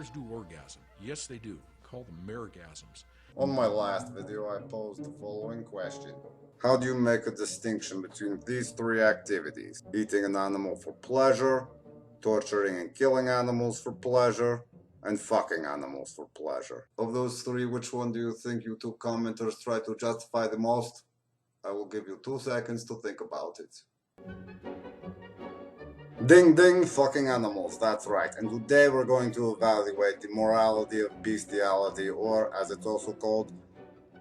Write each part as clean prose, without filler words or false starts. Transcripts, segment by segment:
Mares do orgasm. Yes, they do. Call them maregasms. On my last video, I posed the following question. How do you make a distinction between these three activities? Eating an animal for pleasure, torturing and killing animals for pleasure, and fucking animals for pleasure. Of those three, which one do you think YouTube commenters try to justify the most? I will give you 2 seconds to think about it. Ding ding, fucking animals, that's right. And today we're going to evaluate the morality of bestiality, or as it's also called,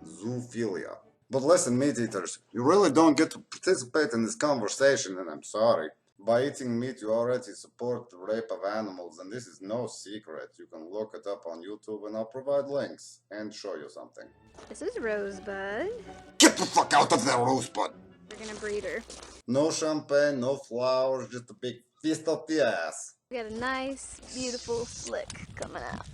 zoophilia. But listen, meat eaters, you really don't get to participate in this conversation, and I'm sorry. By eating meat, you already support the rape of animals, and this is no secret. You can look it up on YouTube, and I'll provide links and show you something. This is Rosebud. Get the fuck out of there, Rosebud! We're gonna breed her. No champagne, no flowers, just a big fist up the ass. We got a nice, beautiful slick coming out.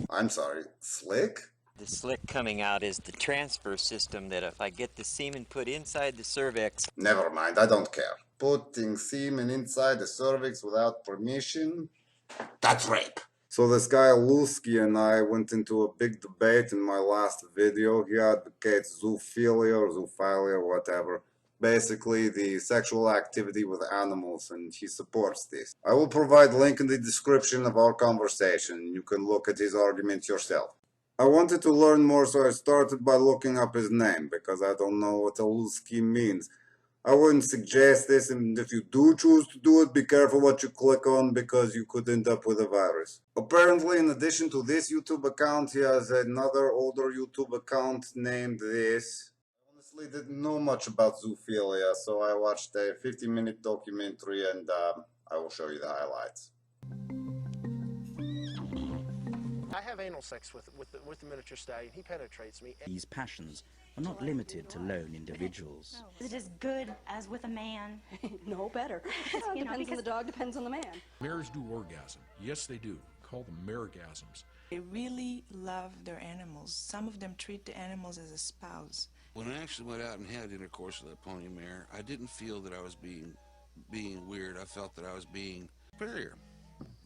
I'm sorry, slick? The slick coming out is the transfer system that if I get the semen put inside the cervix... Never mind, I don't care. Putting semen inside the cervix without permission? That's rape. So this guy Lusky and I went into a big debate in my last video. He advocates zoophilia or zoophilia or whatever. Basically the sexual activity with animals, and he supports this. I will provide link in the description of our conversation. You can look at his argument yourself. I wanted to learn more, so I started by looking up his name, because I don't know what Lusky means. I wouldn't suggest this, and if you do choose to do it, be careful what you click on, because you could end up with a virus. Apparently, in addition to this YouTube account, he has another older YouTube account named this. I honestly didn't know much about zoophilia, so I watched a 50-minute documentary, and I will show you the highlights. I have anal sex with the miniature stallion. He penetrates me. These passions are not limited to lone individuals. Is it as good as with a man? No better. Depends on the dog, depends on the man. Mares do orgasm. Yes, they do. Call them maregasms. They really love their animals. Some of them treat the animals as a spouse. When I actually went out and had intercourse with that pony mare, I didn't feel that I was being weird. I felt that I was being superior.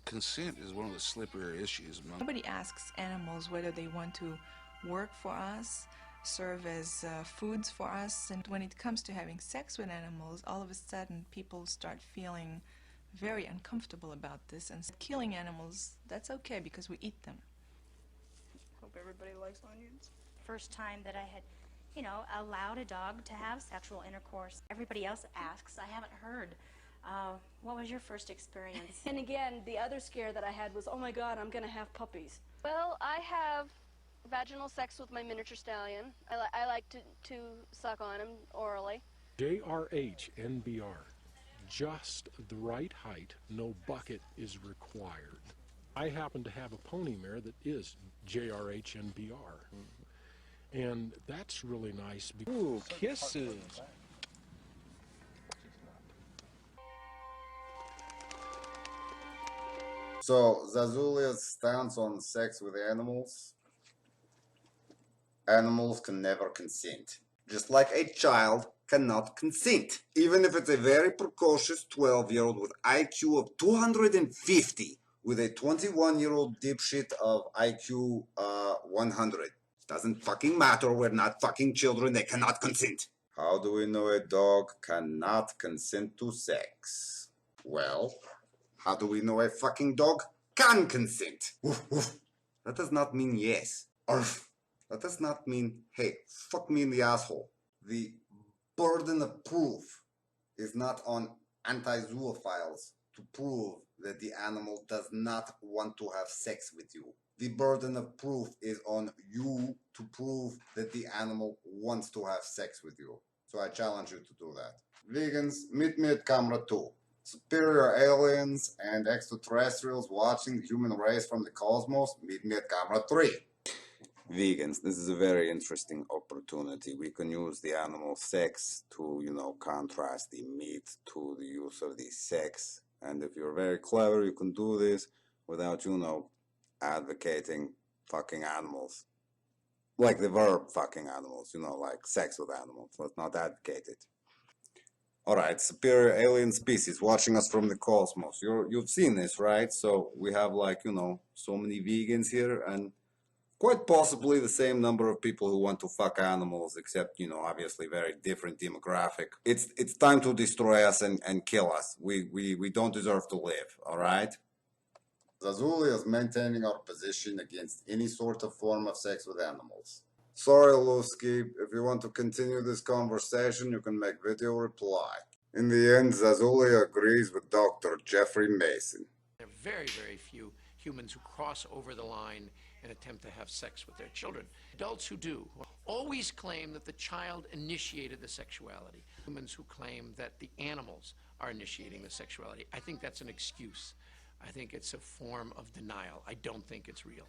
Consent is one of the slipperier issues. Nobody asks animals whether they want to work for us, serve as foods for us, and when it comes to having sex with animals, all of a sudden people start feeling very uncomfortable about this, and killing animals, that's okay because we eat them. Hope everybody likes onions. First time that I had, allowed a dog to have sexual intercourse. Everybody else asks. I haven't heard. What was your first experience? And again, the other scare that I had was, oh my God, I'm gonna have puppies. Well, I have vaginal sex with my miniature stallion. I like to suck on him orally. JRH NBR. Just the right height, no bucket is required. I happen to have a pony mare that is JRH NBR. And that's really nice. Ooh, kisses. So, Zazulia's stance on sex with animals. Animals can never consent. Just like a child cannot consent. Even if it's a very precocious 12-year-old with IQ of 250, with a 21-year-old dipshit of IQ 100. Doesn't fucking matter, we're not fucking children, they cannot consent. How do we know a dog cannot consent to sex? Well, how do we know a fucking dog can consent? Woof, woof. That does not mean yes. Arf. That does not mean, hey, fuck me in the asshole. The burden of proof is not on anti-zoophiles to prove that the animal does not want to have sex with you. The burden of proof is on you to prove that the animal wants to have sex with you. So I challenge you to do that. Vegans, meet me at camera 2. Superior aliens and extraterrestrials watching the human race from the cosmos, meet me at camera 3. Vegans, this is a very interesting opportunity. We can use the animal sex to, contrast the meat to the use of the sex. And if you're very clever, you can do this without, advocating fucking animals. Like the verb fucking animals, like sex with animals. Let's not advocate it. All right, superior alien species watching us from the cosmos. You've seen this, right? So we have like, so many vegans here and quite possibly the same number of people who want to fuck animals, except, obviously very different demographic. It's time to destroy us and kill us. We don't deserve to live, all right? Zazulia is maintaining our position against any sort of form of sex with animals. Sorry, Lusky. If you want to continue this conversation, you can make video reply. In the end, Zazulia agrees with Dr. Jeffrey Mason. There are very, very few humans who cross over the line and attempt to have sex with their children. Adults who do always claim that the child initiated the sexuality. Humans who claim that the animals are initiating the sexuality. I think that's an excuse. I think it's a form of denial. I don't think it's real.